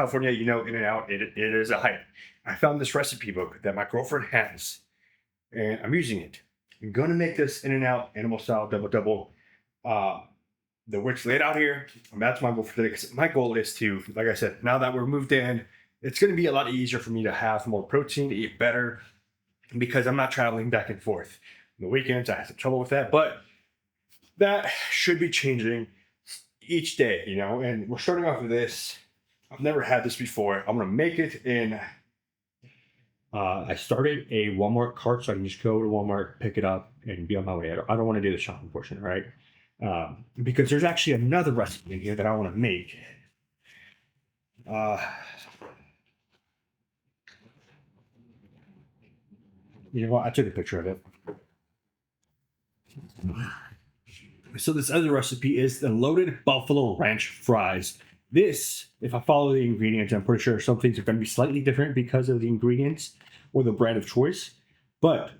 California, you know, in and out, it is a hype. I found this recipe book that my girlfriend has, and I'm using it. I'm gonna make this in and out animal style double double. Uh, the witch laid out here, and that's my goal for today. 'Cause my goal is to, like I said, now that we're moved in, it's gonna be a lot easier for me to have more protein, to eat better, because I'm not traveling back and forth. On the weekends, I have some trouble with that, but that should be changing each day, you know. And we're starting off with this. I've never had this before. I'm gonna make it in. I started a Walmart cart, so I can just go to Walmart, pick it up, and be on my way. I don't want to do the shopping portion, right? Because there's actually another recipe in here that I want to make. Uh, you know what? I took a picture of it. So this other recipe is the loaded buffalo ranch fries. This, if I follow the ingredients, I'm pretty sure some things are going to be slightly different because of the ingredients or the brand of choice. But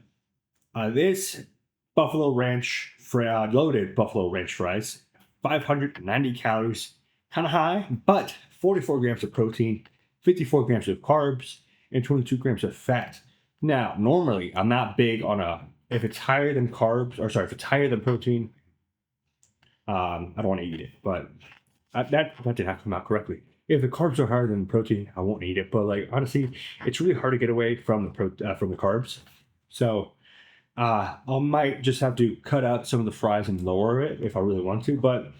this buffalo ranch loaded buffalo ranch fries, 590 calories, kind of high, but 44 grams of protein, 54 grams of carbs, and 22 grams of fat. Now, normally, I'm not big on if it's higher than carbs, or sorry, if it's higher than protein, I don't want to eat it. But that did not come out correctly. If the carbs are higher than the protein, I won't eat it. But like honestly, it's really hard to get away from the carbs. So I might just have to cut out some of the fries and lower it if I really want to. But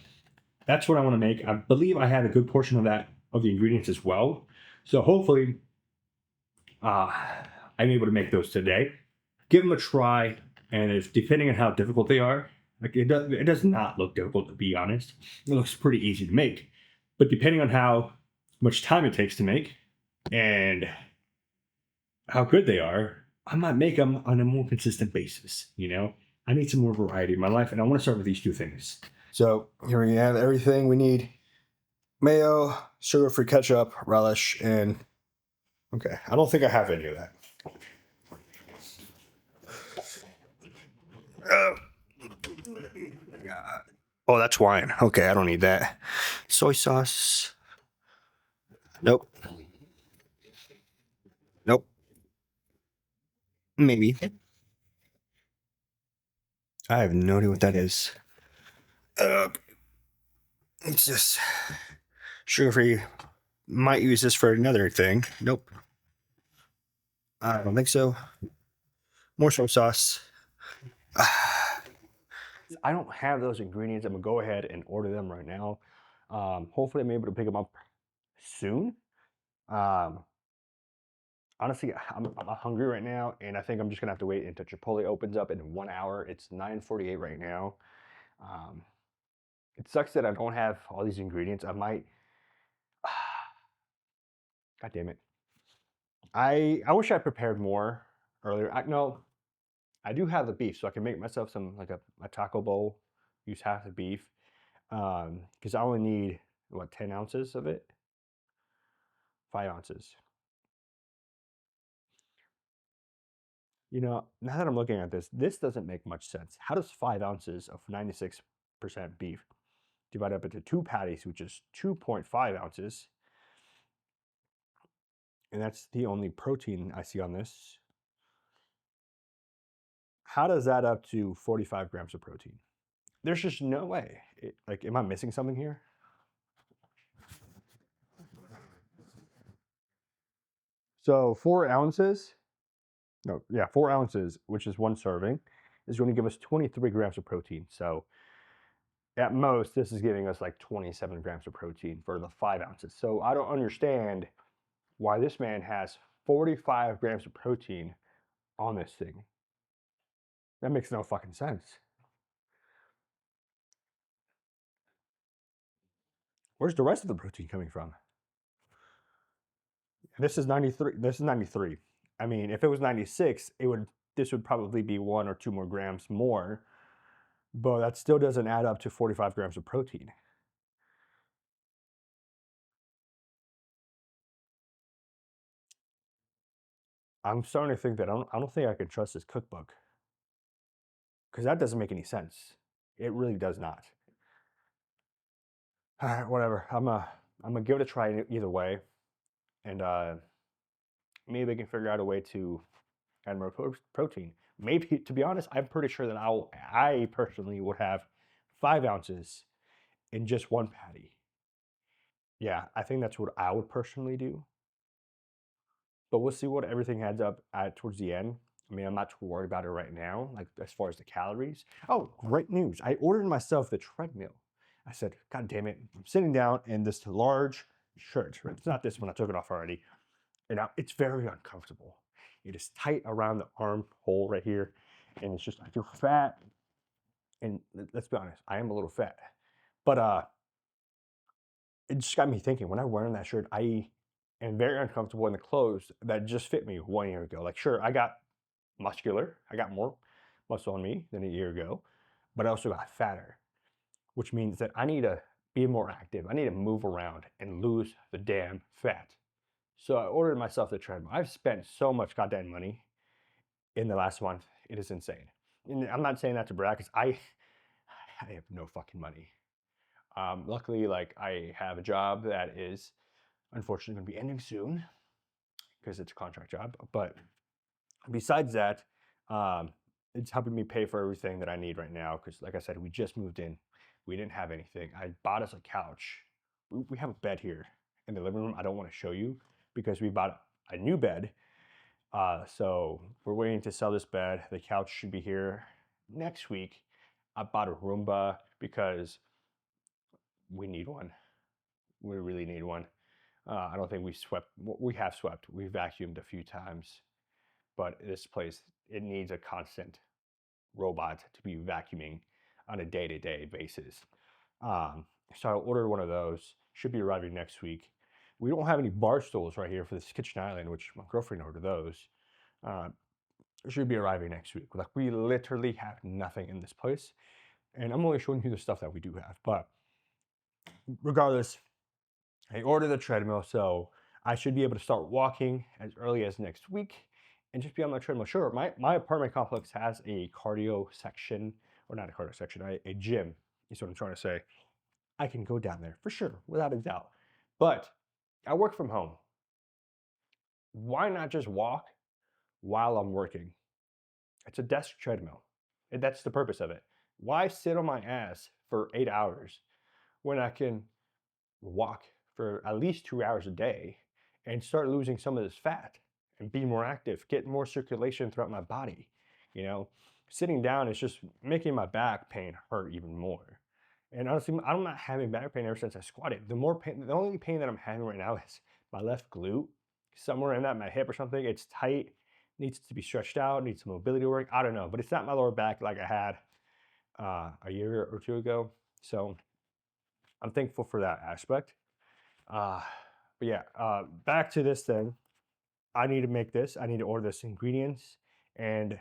that's what I want to make. I believe I had a good portion of the ingredients as well. So hopefully, I'm able to make those today. Give them a try, and if depending on how difficult they are, like it does not look difficult, to be honest. It looks pretty easy to make, but depending on how much time it takes to make and how good they are, I might make them on a more consistent basis. You know, I need some more variety in my life, and I want to start with these two things. So here we have everything we need: mayo, sugar-free ketchup, relish, and okay, I don't think I have any of that. Oh, that's wine. Okay, I don't need that. Soy sauce. Nope. Nope. Maybe. I have no idea what that is. It's just sugar-free. Might use this for another thing. Nope. I don't think so. More soy sauce. I don't have those ingredients. I'm gonna go ahead and order them right now. Hopefully, I'm able to pick them up soon. Honestly, I'm hungry right now, and I think I'm just gonna have to wait until Chipotle opens up in 1 hour. It's 9:48 right now. It sucks that I don't have all these ingredients. I might. God damn it! I wish I prepared more earlier. I do have the beef, so I can make myself some like a taco bowl. Use half the beef, because I only need what 10 ounces of it, 5 ounces. You know, now that I'm looking at this doesn't make much sense. How does 5 ounces of 96% beef divide up into 2 patties, which is 2.5 ounces? And that's the only protein I see on this. How does that up to 45 grams of protein? There's just no way. Like, am I missing something here? So 4 ounces, no, yeah, 4 ounces, which is 1 serving, is going to give us 23 grams of protein. So at most, this is giving us like 27 grams of protein for the 5 ounces. So I don't understand why this man has 45 grams of protein on this thing. That makes no fucking sense. Where's the rest of the protein coming from? This is 93. This is 93. I mean, if it was 96, this would probably be 1 or 2 more grams more, but that still doesn't add up to 45 grams of protein. I'm starting to think that I don't think I can trust this cookbook, because that doesn't make any sense. It really does not. All right, whatever. I'm gonna give it a try either way. and maybe we can figure out a way to add more protein. Maybe, to be honest, I'm pretty sure that I personally would have 5 ounces in just one patty. Yeah, I think that's what I would personally do. But we'll see what everything adds up at towards the end. I mean, I'm not too worried about it right now, like as far as the calories. Oh, great news. I ordered myself the treadmill. I said, God damn it. I'm sitting down in this large shirt. It's not this one, I took it off already. And now it's very uncomfortable. It is tight around the armhole right here. And it's just, I feel fat. And let's be honest, I am a little fat. But it just got me thinking, when I'm wearing that shirt, I am very uncomfortable in the clothes that just fit me 1 year ago. Like, sure, I got muscular, I got more muscle on me than a year ago, but I also got fatter, which means that I need to be more active. I need to move around and lose the damn fat. So I ordered myself the treadmill. I've spent so much goddamn money in the last month. It is insane. And I'm not saying that to brag because I have no fucking money. Luckily, like I have a job that is unfortunately going to be ending soon because it's a contract job. But besides that, it's helping me pay for everything that I need right now. Because, like I said, we just moved in. We didn't have anything. I bought us a couch. We have a bed here in the living room. I don't want to show you because we bought a new bed. So we're waiting to sell this bed. The couch should be here next week. I bought a Roomba because we need one. We really need one. I don't think we swept. We have swept. We vacuumed a few times, but this place, it needs a constant robot to be vacuuming on a day-to-day basis. So I ordered one of those. Should be arriving next week. We don't have any bar stools right here for this kitchen island, which my girlfriend ordered those. Should be arriving next week. Like we literally have nothing in this place, and I'm only showing you the stuff that we do have. But regardless, I ordered the treadmill, so I should be able to start walking as early as next week and just be on my treadmill. Sure, my apartment complex has a cardio section, or not a cardio section, a gym is what I'm trying to say. I can go down there for sure, without a doubt. But I work from home. Why not just walk while I'm working? It's a desk treadmill. And that's the purpose of it. Why sit on my ass for 8 hours when I can walk for at least 2 hours a day and start losing some of this fat and be more active, get more circulation throughout my body? You know, sitting down is just making my back pain hurt even more. And honestly, I'm not having back pain ever since I squatted. The only pain that I'm having right now is my left glute, somewhere in that, my hip or something. It's tight, needs to be stretched out, needs some mobility work. I don't know, but it's not my lower back like I had a year or two ago. So I'm thankful for that aspect. But yeah, back to this thing. I need to make this. I need to order this ingredients, and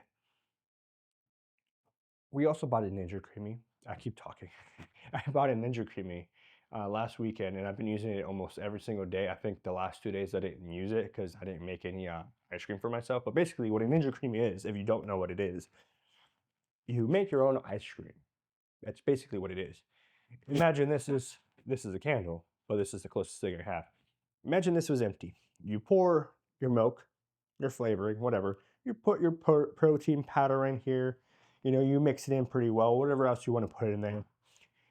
we also bought a Ninja Creamy. I keep talking. I bought a Ninja Creamy last weekend, and I've been using it almost every single day. I think the last 2 days I didn't use it because I didn't make any ice cream for myself. But basically, what a Ninja Creamy is, if you don't know what it is, you make your own ice cream. That's basically what it is. Imagine this is a candle, but this is the closest thing I have. Imagine this was empty. You pour your milk, your flavoring, whatever. You put your protein powder in here. You know, you mix it in pretty well, whatever else you want to put in there.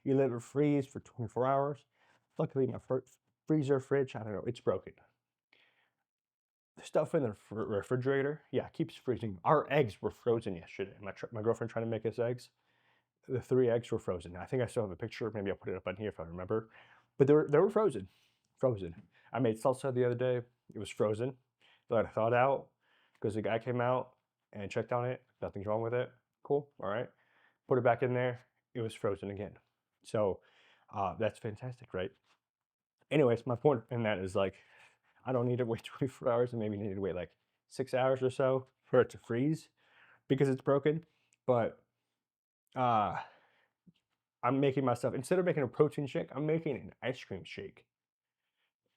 You let it freeze for 24 hours. Luckily, my freezer fridge, I don't know, it's broken. The stuff in the refrigerator, yeah, keeps freezing. Our eggs were frozen yesterday. My girlfriend tried to make us eggs. The 3 eggs were frozen. I think I still have a picture. Maybe I'll put it up on here if I remember. But they were frozen. Frozen. I made salsa the other day. It was frozen. Let it thawed out because the guy came out and checked on it. Nothing's wrong with it. Cool. All right. Put it back in there. It was frozen again. So that's fantastic, right? Anyways, my point in that is like, I don't need to wait 24 hours and maybe need to wait like 6 hours or so for it to freeze because it's broken. But I'm making myself, instead of making a protein shake, I'm making an ice cream shake.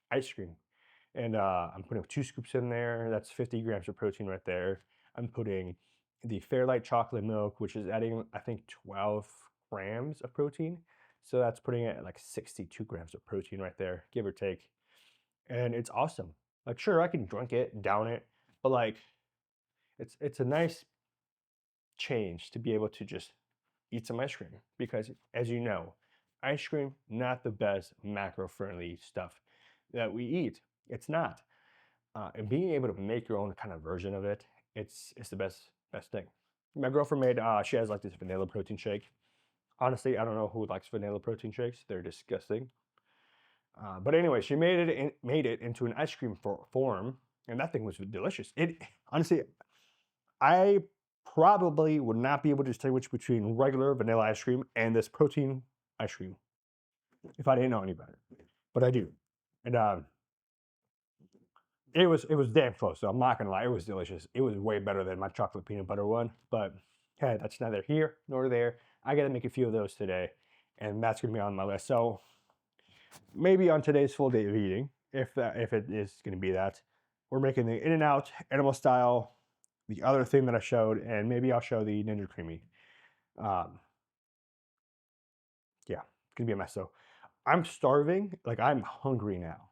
Ice cream. And I'm putting 2 scoops in there. That's 50 grams of protein right there. I'm putting the Fairlight chocolate milk, which is adding, I think, 12 grams of protein. So that's putting it at like 62 grams of protein right there, give or take. And it's awesome. Like, sure, I can drink it, down it, but like, it's a nice change to be able to just eat some ice cream because, as you know, ice cream not the best macro-friendly stuff that we eat. It's not. And being able to make your own kind of version of it, it's the best thing. My girlfriend made she has like this vanilla protein shake. Honestly, I don't know who likes vanilla protein shakes. They're disgusting. But anyway, she made it into an ice cream form, and that thing was delicious. It honestly, I probably would not be able to distinguish between regular vanilla ice cream and this protein ice cream if I didn't know any better. But I do, and it was damn close. So I'm not gonna lie, it was delicious. It was way better than my chocolate peanut butter one. But hey, that's neither here nor there. I got to make a few of those today, and that's gonna be on my list. So maybe on today's full day of eating, if it is gonna be that, we're making the In-N-Out animal style, the other thing that I showed, and maybe I'll show the Ninja Creamy. Um, yeah, it's gonna be a mess. So I'm starving. Like I'm hungry now.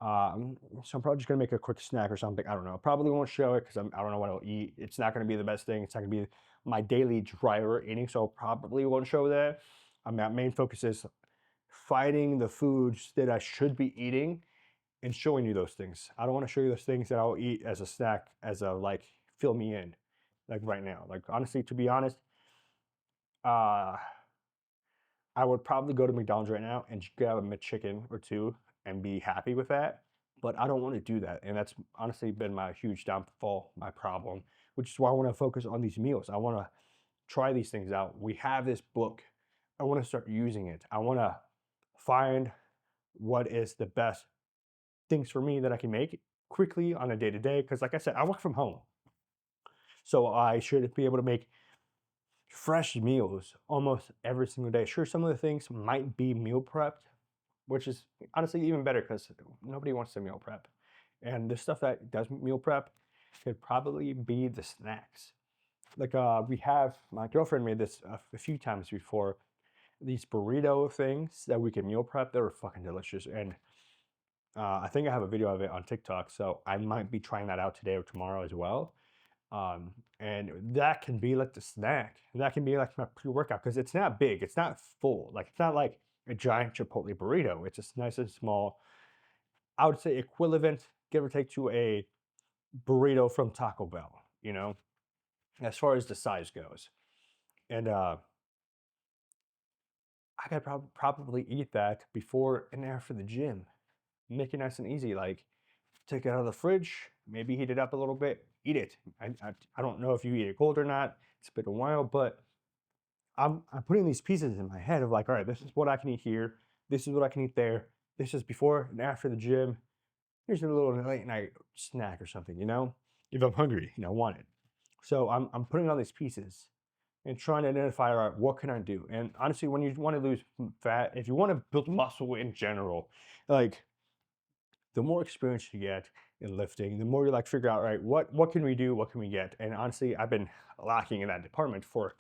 So I'm probably just gonna make a quick snack or something. I don't know. Probably won't show it because I don't know what I'll eat. It's not gonna be the best thing. It's not gonna be my daily driver eating, so probably won't show that. My main focus is finding the foods that I should be eating and showing you those things. I don't want to show you those things that I'll eat as a snack, as a like fill me in, like right now. Like honestly, to be honest, uh, I would probably go to McDonald's right now and just grab a McChicken or two and be happy with that. But I don't want to do that. And that's honestly been my huge downfall, my problem, which is why I want to focus on these meals. I want to try these things out. We have this book. I want to start using it. I want to find what is the best things for me that I can make quickly on a day to day. Because, like I said, I work from home. So I should be able to make fresh meals almost every single day. Sure, some of the things might be meal prepped, which is honestly even better because nobody wants to meal prep. And the stuff that does meal prep could probably be the snacks. Like we have, my girlfriend made this a few times before. These burrito things that we can meal prep, they were fucking delicious. And I think I have a video of it on TikTok, so I might be trying that out today or tomorrow as well. And that can be like the snack. That can be like my pre-workout because it's not big, it's not full. Like it's not like a giant Chipotle burrito. It's just nice and small. I would say equivalent, give or take, to a burrito from Taco Bell, you know, as far as the size goes. And I could probably eat that before and after the gym. Make it nice and easy. Like take it out of the fridge, maybe heat it up a little bit, eat it. I don't know if you eat it cold or not. It's been a while, but I'm putting these pieces in my head of like, all right, this is what I can eat here. This is what I can eat there. This is before and after the gym. Here's a little late night snack or something, you know? If I'm hungry, you know, want it. So I'm putting all these pieces and trying to identify, all right, what can I do? And honestly, when you want to lose fat, if you want to build muscle in general, like the more experience you get in lifting, the more you like figure out, right, what can we do? What can we get? And honestly, I've been lacking in that department for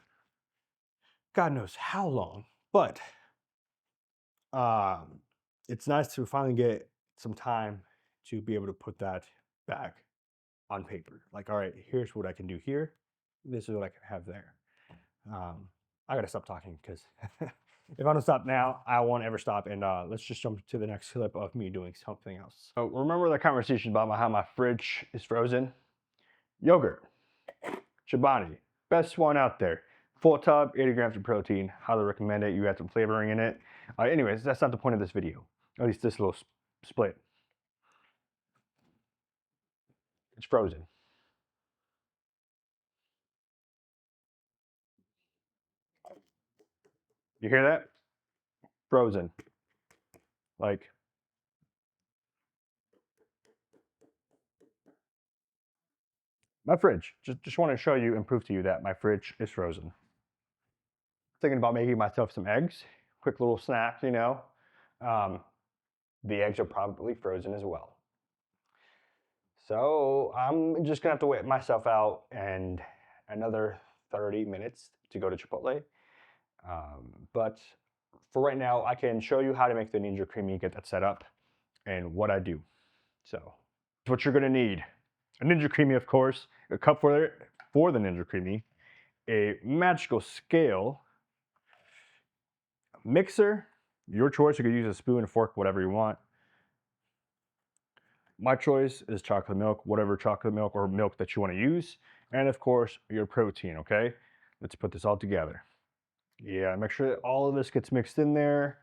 God knows how long. But um, it's nice to finally get some time to be able to put that back on paper. Like, all right, here's what I can do here. This is what I can have there. I gotta stop talking because if I don't stop now, I won't ever stop. And let's just jump to the next clip of me doing something else. So remember the conversation about how my fridge is frozen? Yogurt, Chobani, best one out there. Full tub, 80 grams of protein. Highly recommend it. You add some flavoring in it. Anyways, that's not the point of this video. At least this little split. It's frozen. You hear that? Frozen. Like, my fridge. Just want to show you and prove to you that my fridge is frozen. Thinking about making myself some eggs. Quick little snack, you know. Um, the eggs are probably frozen as well. So I'm just gonna have to wait myself out and another 30 minutes to go to Chipotle. But for right now, I can show you how to make the Ninja Creamy, get that set up, and what I do. So what you're gonna need: a Ninja Creamy, of course, a cup for the Ninja Creamy, a magical scale, mixer, your choice. You could use a spoon, a fork, whatever you want. My choice is chocolate milk, whatever chocolate milk or milk that you want to use, and of course your protein. Okay, let's put this all together. Yeah, make sure that all of this gets mixed in there.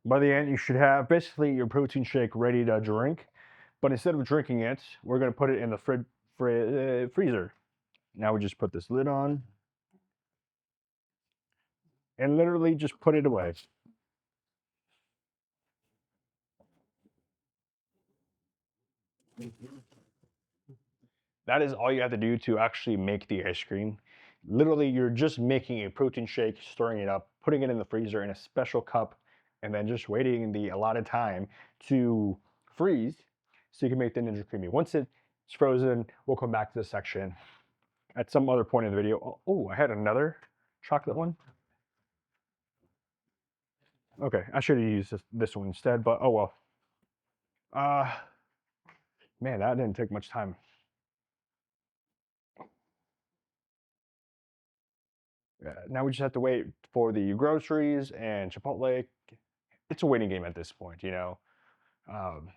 By the end, you should have basically your protein shake ready to drink. But instead of drinking it, we're going to put it in the freezer. Now we just put this lid on and literally just put it away. That is all you have to do to actually make the ice cream. Literally, you're just making a protein shake, stirring it up, putting it in the freezer in a special cup, and then just waiting the allotted time to freeze so you can make the Ninja Creamy. Once it's frozen, we'll come back to this section at some other point in the video. Oh, I had another chocolate one. Okay, I should have used this one instead, but oh well. Uh, Man, that didn't take much time. Now we just have to wait for the groceries and Chipotle. It's a waiting game at this point, you know. Um,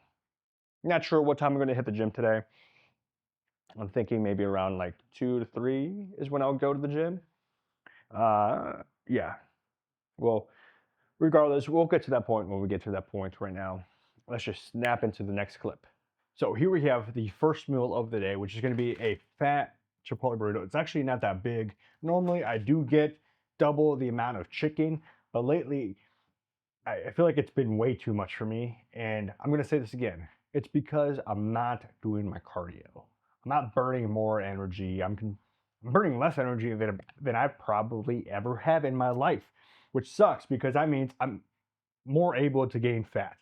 Not sure what time I'm going to hit the gym today. I'm thinking maybe around like 2 to 3 is when I'll go to the gym. Yeah. Well, regardless, we'll get to that point when we get to that point. Right now, let's just snap into the next clip. So here we have the first meal of the day, which is going to be a fat Chipotle burrito. It's actually not that big. Normally, I do get double the amount of chicken, but lately, I feel like it's been way too much for me. And I'm going to say this again. It's because I'm not doing my cardio. I'm not burning more energy. I'm burning less energy than I probably ever have in my life, which sucks because that means I'm more able to gain fat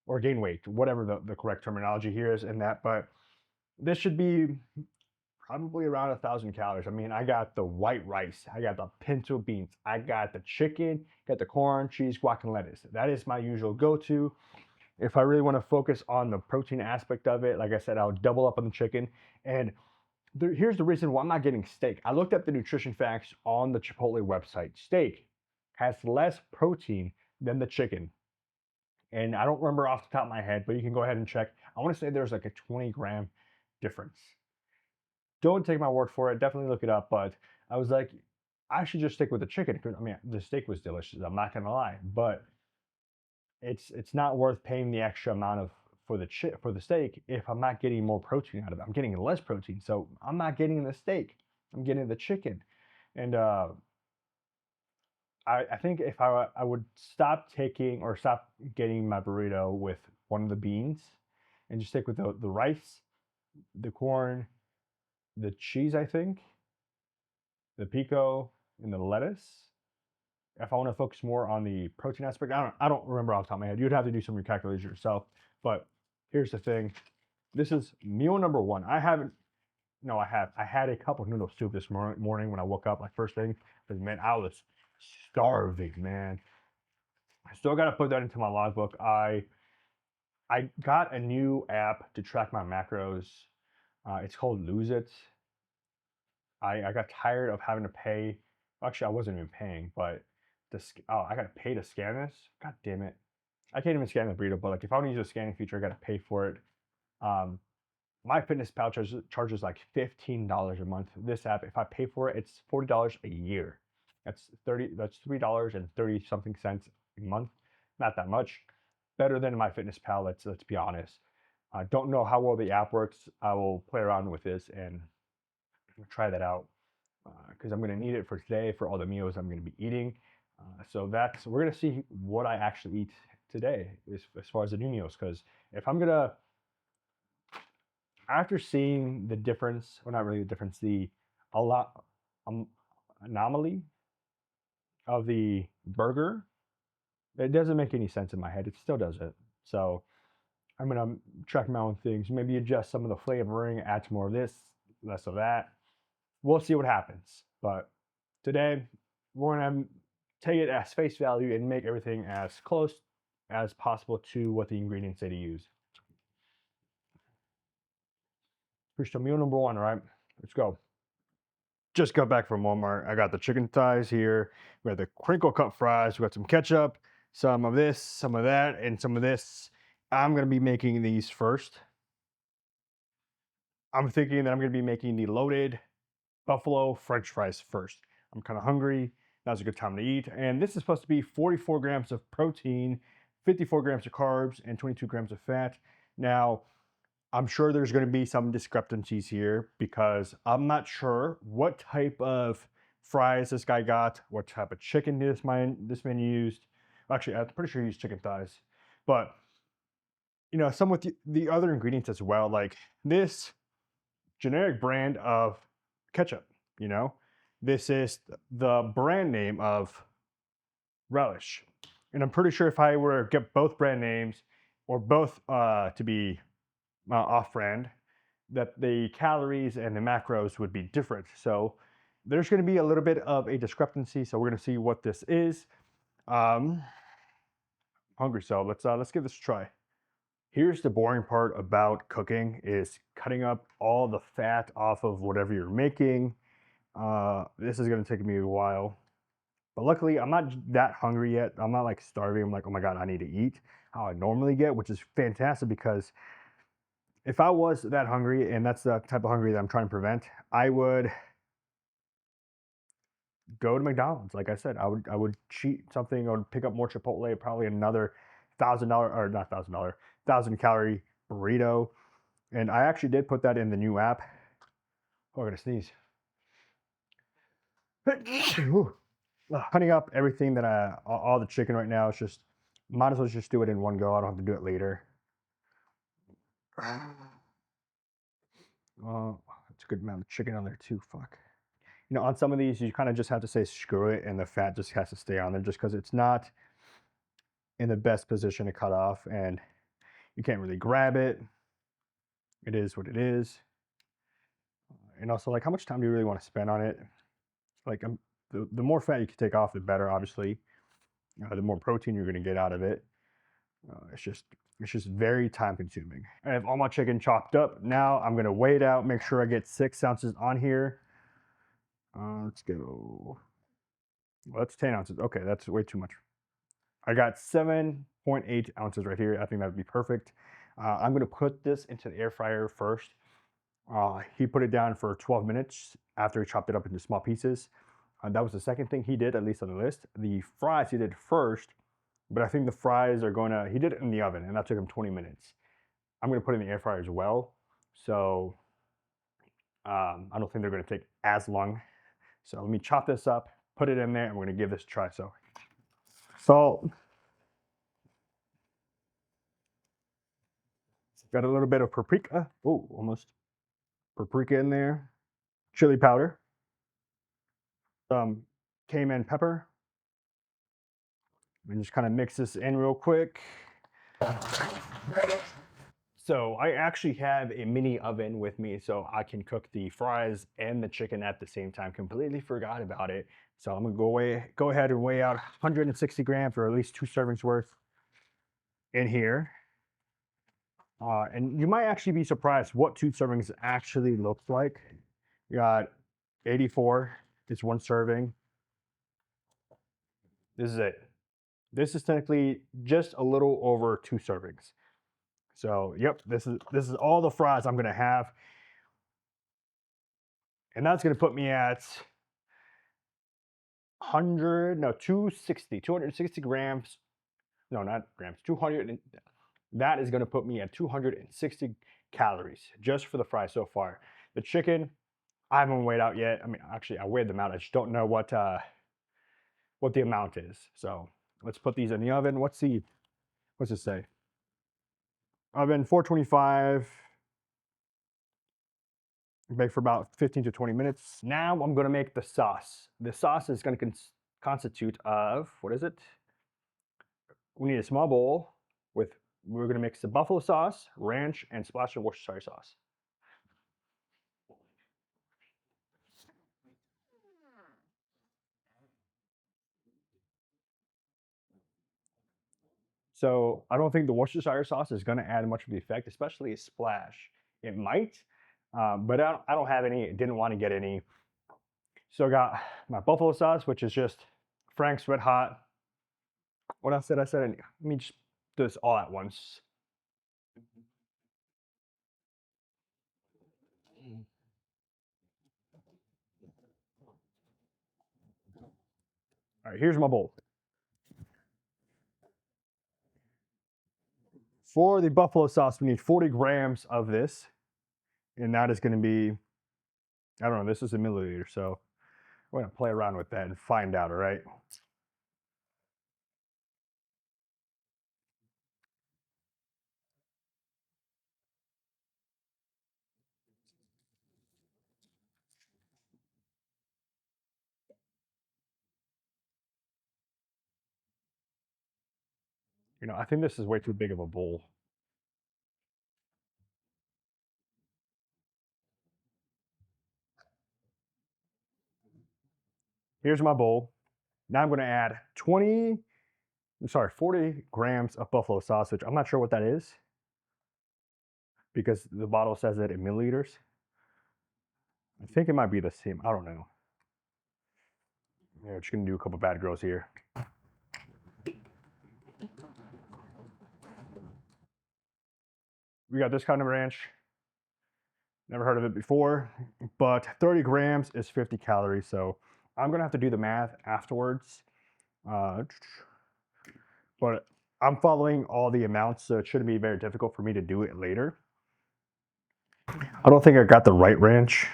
or gain weight, whatever the correct terminology here is in that. But this should be probably around 1,000 calories. I mean, I got the white rice, I got the pinto beans, I got the chicken, got the corn, cheese, guac, and lettuce. That is my usual go-to. If I really want to focus on the protein aspect of it, like I said, I'll double up on the chicken. And here's the reason why I'm not getting steak. I looked at the nutrition facts on the Chipotle website. Steak has less protein than the chicken. And I don't remember off the top of my head, but you can go ahead and check. I want to say there's like a 20-gram difference. Don't take my word for it. Definitely look it up. But I was like, I should just stick with the chicken. I mean, the steak was delicious. I'm not gonna lie, but it's not worth paying the extra amount of for the steak if I'm not getting more protein out of it. I'm getting less protein, so I'm not getting the steak. I'm getting the chicken, and I think if I would stop taking or stop getting my burrito with one of the beans, and just stick with the rice, the corn, the cheese. I think the pico and the lettuce. If I want to focus more on the protein aspect, I don't remember off the top of my head. You'd have to do some of your calculations yourself. But here's the thing. This is meal number one. I haven't no, I have. I had a cup of noodle soup this morning when I woke up, like first thing. Because man, I was starving, man. I still gotta put that into my logbook. I got a new app to track my macros. It's called Lose It. I got tired of having to pay. Actually, I wasn't even paying, but I gotta pay to scan this. God damn it! I can't even scan the burrito, but like if I want to use a scanning feature, I gotta pay for it. Um, my fitness pal charges like $15 a month. This app, if I pay for it, it's $40 a year. That's $3.30 something cents a month. Not that much. Better than my fitness pal. Let's be honest. I don't know how well the app works. I will play around with this and try that out because I'm going to need it for today for all the meals I'm going to be eating. So we're going to see what I actually eat today as far as the new meals. Because if I'm going to, after seeing the difference, or not really the difference, the a lot anomaly of the burger, it doesn't make any sense in my head. It still doesn't. So I'm gonna track my own things, maybe adjust some of the flavoring, add some more of this, less of that. We'll see what happens. But today we're gonna take it as face value and make everything as close as possible to what the ingredients say to use. Here's to meal number 1, right? Let's go. Just got back from Walmart. I got the chicken thighs here. We have the crinkle cut fries. We got some ketchup, some of this, some of that, and some of this. I'm going to be making these first. I'm thinking that I'm going to be making the loaded buffalo French fries first. I'm kind of hungry. Now's a good time to eat. And this is supposed to be 44 grams of protein, 54 grams of carbs, and 22 grams of fat. Now, I'm sure there's going to be some discrepancies here because I'm not sure what type of fries this guy got, what type of chicken this man used. Actually, I'm pretty sure he used chicken thighs. But, you know, some with the other ingredients as well, like this generic brand of ketchup, you know, this is the brand name of relish. And I'm pretty sure if I were to get both brand names or both to be off brand, that the calories and the macros would be different. So there's going to be a little bit of a discrepancy. So we're going to see what this is. Hungry, so let's give this a try. Here's the boring part about cooking is cutting up all the fat off of whatever you're making. This is going to take me a while, but luckily I'm not that hungry yet. I'm not like starving. I'm like, oh my God, I need to eat how I normally get, which is fantastic because if I was that hungry, and that's the type of hungry that I'm trying to prevent, I would go to McDonald's. Like I said, I would cheat something. I would pick up more Chipotle, probably another $1,000 or not $1,000, 1,000 calorie burrito. And I actually did put that in the new app. Oh, I'm gonna sneeze. Cutting up everything that all the chicken right now. It's just might as well just do it in one go. I don't have to do it later. It's a good amount of chicken on there too. Fuck. You know, on some of these, you kind of just have to say screw it, and the fat just has to stay on there just because it's not in the best position to cut off, and you can't really grab it. It is what it is. And also, like, how much time do you really want to spend on it? Like, the more fat you can take off, the better, obviously. The more protein you're going to get out of it. It's just very time consuming. I have all my chicken chopped up. Now I'm going to weigh it out, make sure I get 6 ounces on here. Let's go. Well, that's 10 ounces. Okay, that's way too much. I got 7.8 ounces right here. I think that would be perfect. I'm going to put this into the air fryer first. He put it down for 12 minutes after he chopped it up into small pieces. That was the second thing he did, at least on the list. The fries he did first, but I think the fries are going to, he did it in the oven, and that took him 20 minutes. I'm going to put it in the air fryer as well. So I don't think they're going to take as long. So let me chop this up, put it in there, and we're going to give this a try. So salt. Got a little bit of paprika. Oh, almost. Paprika in there. Chili powder. Some cayenne pepper. And just kind of mix this in real quick. So I actually have a mini oven with me so I can cook the fries and the chicken at the same time. Completely forgot about it. So I'm gonna go ahead and weigh out 160 grams or at least 2 servings worth in here. And you might actually be surprised what 2 servings actually looks like. You got 84, it's 1 serving. This is it. This is technically just a little over 2 servings. So, yep, this is all the fries I'm gonna have. And that's gonna put me at 260 grams. No, not grams, 200. That is gonna put me at 260 calories just for the fries so far. The chicken, I haven't weighed out yet. I mean, actually, I weighed them out. I just don't know what the amount is. So let's put these in the oven. What's it say? Oven 425. Bake for about 15 to 20 minutes. Now I'm gonna make the sauce. The sauce is gonna constitute of, what is it? We need a small bowl we're gonna mix the buffalo sauce, ranch, and splash of Worcestershire sauce. So I don't think the Worcestershire sauce is going to add much of the effect, especially a splash. It might, but I don't have any. Didn't want to get any. So I got my buffalo sauce, which is just Frank's Red Hot. What I said, let me just do this all at once. All right, here's my bowl. For the buffalo sauce, we need 40 grams of this, and that is going to be, I don't know, this is a milliliter, so we're going to play around with that and find out, all right? I think this is way too big of a bowl. Here's my bowl. Now I'm going to add 40 grams of buffalo sauce, which I'm not sure what that is because the bottle says it in milliliters. I think it might be the same. I don't know. Yeah, we're just going to do a couple bad girls here. We got this kind of ranch. Never heard of it before, but 30 grams is 50 calories. So I'm going to have to do the math afterwards. But I'm following all the amounts, so it shouldn't be very difficult for me to do it later. I don't think I got the right ranch.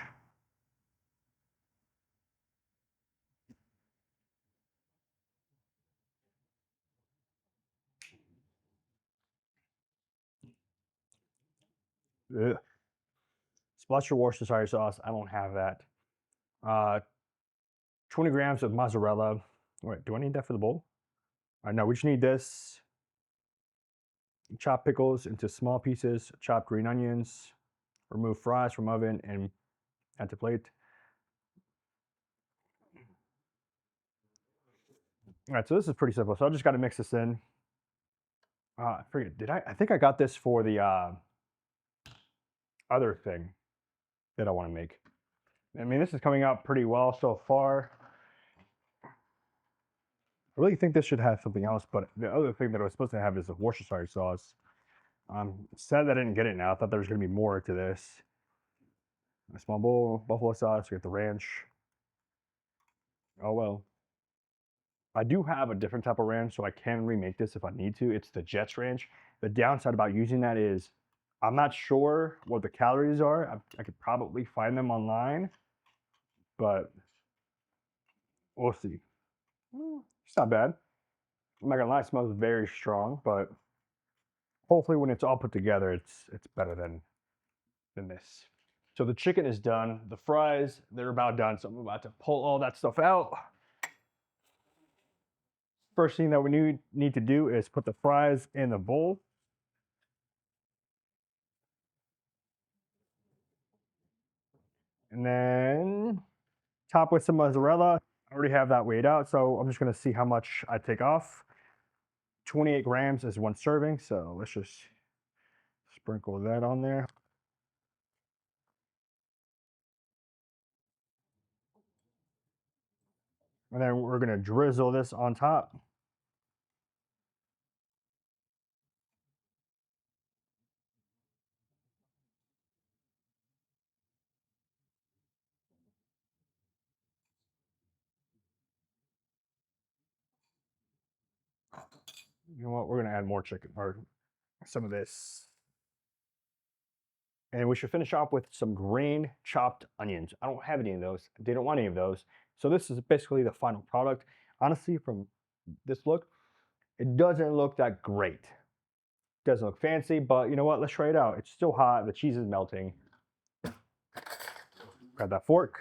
Ugh. Splash your Worcestershire sauce. I don't have that. 20 grams of mozzarella. Wait, do I need that for the bowl? No, we just need this. Chop pickles into small pieces. Chop green onions. Remove fries from oven and add to plate. All right, so this is pretty simple. So I just got to mix this in. I forget. I think I got this for the other thing that I want to make. I mean, this is coming out pretty well so far. I really think this should have something else, but the other thing that I was supposed to have is the Worcestershire sauce. I'm sad that I didn't get it now. I thought there was going to be more to this. A small bowl, buffalo sauce, we got the ranch. Oh well. I do have a different type of ranch, so I can remake this if I need to. It's the Jets ranch. The downside about using that is I'm not sure what the calories are. I could probably find them online, but we'll see. It's not bad. I'm not gonna lie, it smells very strong, but hopefully when it's all put together, it's better than this. So the chicken is done. The fries, they're about done. So I'm about to pull all that stuff out. First thing that we need to do is put the fries in the bowl. And then top with some mozzarella. I already have that weighed out, so I'm just gonna see how much I take off. 28 grams is one serving, so let's just sprinkle that on there. And then we're gonna drizzle this on top. You know what? We're gonna add more chicken or some of this. And we should finish off with some green chopped onions. I don't have any of those. I didn't want any of those. So this is basically the final product. Honestly, from this look, it doesn't look that great. Doesn't look fancy, but you know what? Let's try it out. It's still hot. The cheese is melting. Grab that fork.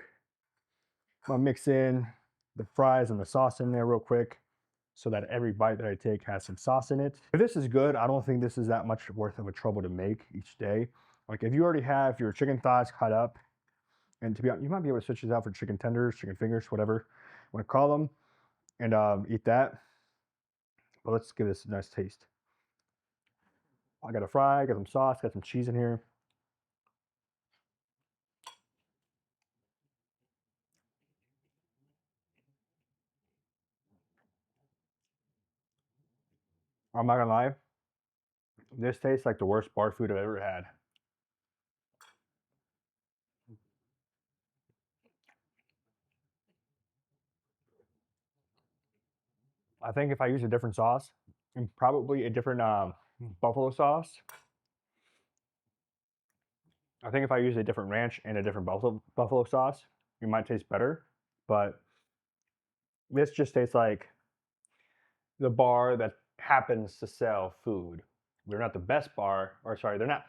I'm gonna mix in the fries and the sauce in there real quick so that every bite that I take has some sauce in it. If this is good, I don't think this is that much worth of a trouble to make each day. Like if you already have your chicken thighs cut up, and to be honest, you might be able to switch these out for chicken tenders, chicken fingers, whatever you want to call them, and eat that. But let's give this a nice taste. I got a fry, got some sauce, got some cheese in here. I'm not gonna lie, this tastes like the worst bar food I've ever had. I think if I use a different sauce, and probably a different buffalo sauce, I think if I use a different ranch and a different buffalo sauce, it might taste better. But this just tastes like the bar that happens to sell food. They're not the best bar, or sorry, they're not.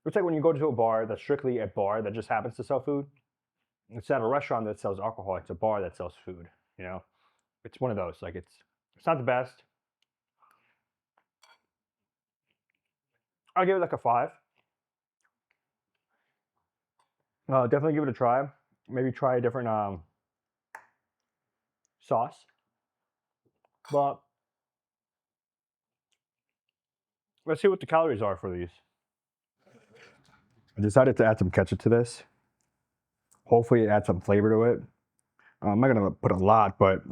It's like when you go to a bar that's strictly a bar that just happens to sell food. It's not a restaurant that sells alcohol. It's a bar that sells food. You know, it's one of those. Like it's not the best. I'll give it like a 5. Definitely give it a try. Maybe try a different sauce. But let's see what the calories are for these. I decided to add some ketchup to this. Hopefully, it adds some flavor to it. I'm not gonna put a lot, but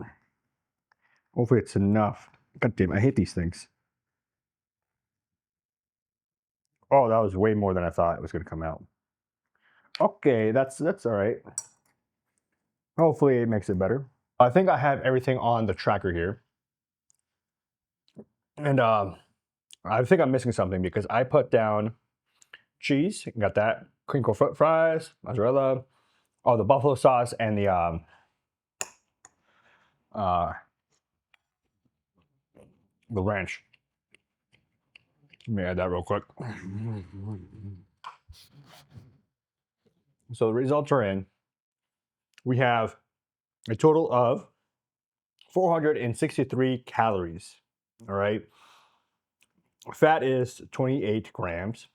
hopefully, it's enough. God damn, I hate these things. Oh, that was way more than I thought it was gonna come out. Okay, that's all right. Hopefully, it makes it better. I think I have everything on the tracker here, and I think I'm missing something because I put down cheese, got that, crinkle fries, mozzarella, oh, the buffalo sauce, and uh, the ranch. Let me add that real quick. So the results are in. We have a total of 463 calories. All right. Fat is 28 grams.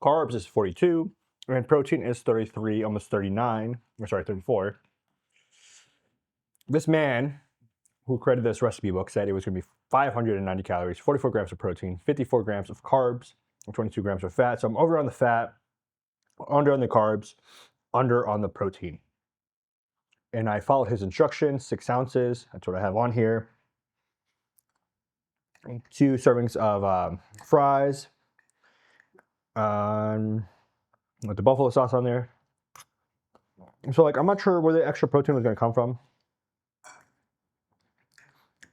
Carbs is 42. And protein is 33, almost 39. Or sorry, 34. This man who created this recipe book said it was going to be 590 calories, 44 grams of protein, 54 grams of carbs, and 22 grams of fat. So I'm over on the fat, under on the carbs, under on the protein. And I followed his instructions, 6 ounces. That's what I have on here. 2 servings of fries. With the buffalo sauce on there. So like, I'm not sure where the extra protein was going to come from.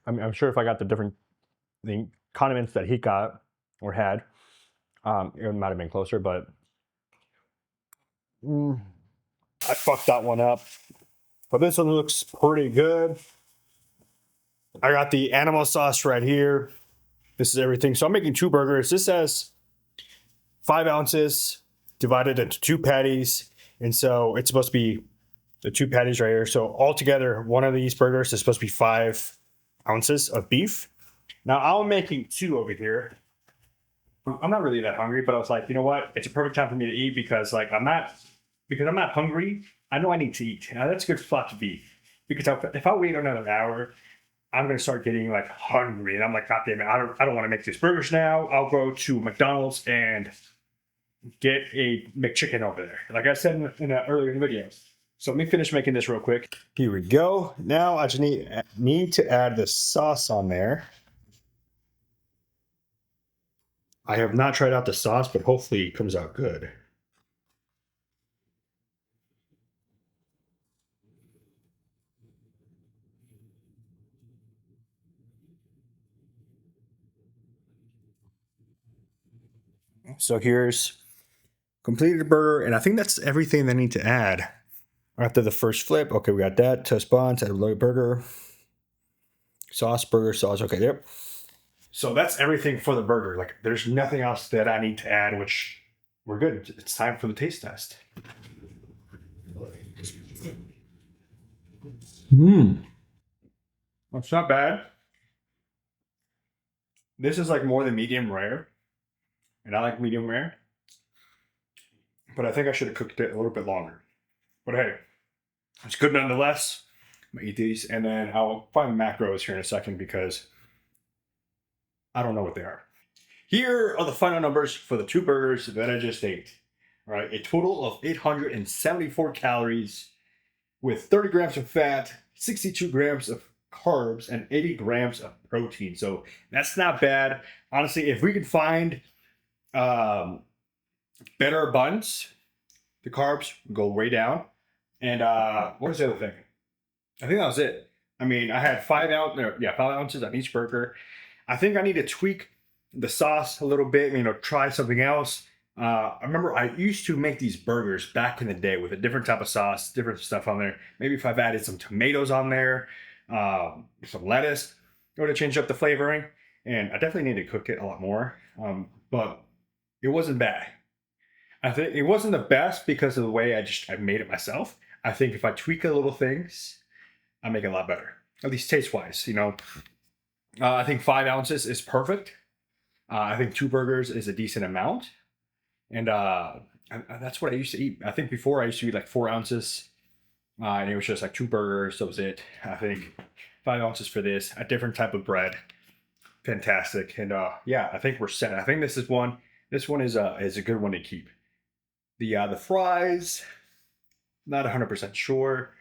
I mean, I'm sure if I got the condiments that he got or had, it might have been closer, but I fucked that one up. But this one looks pretty good. I got the animal sauce right here. This is everything. So I'm making 2 burgers. This has 5 ounces divided into 2 patties. And so it's supposed to be the 2 patties right here. So altogether, one of these burgers is supposed to be 5 ounces of beef. Now I'm making 2 over here. I'm not really that hungry, but I was like, you know what? It's a perfect time for me to eat because I'm not hungry. I know I need to eat. Now that's a good spot to be because if I wait another hour, I'm gonna start getting like hungry, and I'm like, God damn it, I don't want to make these burgers now. I'll go to McDonald's and get a McChicken over there, like I said in an earlier video. So let me finish making this real quick. Here we go. Now I just need to add the sauce on there. I have not tried out the sauce, but hopefully it comes out good. So here's completed burger, and I think that's everything that I need to add. After the first flip, okay, we got that. Toast buns, add a loaded burger. Sauce, burger, sauce, okay, yep. So that's everything for the burger. Like, there's nothing else that I need to add, which we're good. It's time for the taste test. It's not bad. This is like more than medium rare, and I like medium rare. But I think I should have cooked it a little bit longer. But hey, it's good nonetheless. I'm gonna eat these, and then I'll find macros here in a second because I don't know what they are. Here are the final numbers for the 2 burgers that I just ate. All right, a total of 874 calories with 30 grams of fat, 62 grams of carbs, and 80 grams of protein. So that's not bad. Honestly, if we could find better buns, the carbs go way down. And what was the other thing? I think that was it. I mean, I had 5 ounces on each burger. I think I need to tweak the sauce a little bit, try something else. I remember I used to make these burgers back in the day with a different type of sauce, different stuff on there. Maybe if I've added some tomatoes on there, some lettuce, it would have changed up the flavoring. And I definitely need to cook it a lot more. But it wasn't bad. I think it wasn't the best because of the way I made it myself. I think if I tweak a little things, I make it a lot better. At least taste-wise, I think 5 ounces is perfect. I think 2 burgers is a decent amount. And that's what I used to eat. I think before I used to eat like 4 ounces. And it was just like 2 burgers. That was it. I think 5 ounces for this. A different type of bread. Fantastic. And yeah, I think we're set. I think this is one. This one is a good one to keep. The fries, not 100% sure.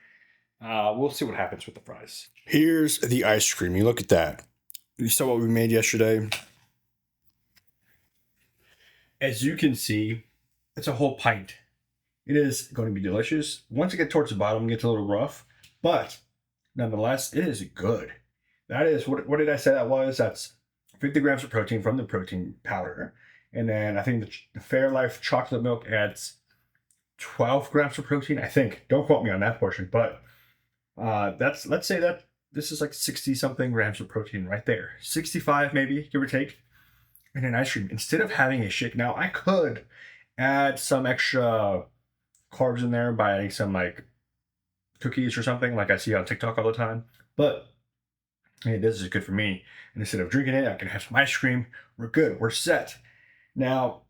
We'll see what happens with the fries. Here's the ice cream. You look at that. You saw what we made yesterday. As you can see, it's a whole pint. It is going to be delicious. Once you get towards the bottom, it gets a little rough, but nonetheless, it is good. That is, what did I say that was? That's 50 grams of protein from the protein powder. And then I think the Fairlife chocolate milk adds 12 grams of protein, I think. Don't quote me on that portion, but let's say that this is like 60 something grams of protein right there. 65 maybe, give or take. And an ice cream. Instead of having a shake, now I could add some extra carbs in there by adding some like cookies or something like I see on TikTok all the time. But hey, this is good for me. And instead of drinking it, I can have some ice cream. We're good. We're set. Now,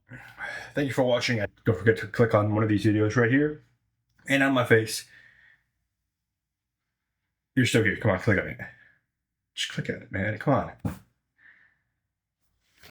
thank you for watching. Don't forget to click on one of these videos right here and on my face. You're still here. Come on, click on it. Just click on it, man. Come on.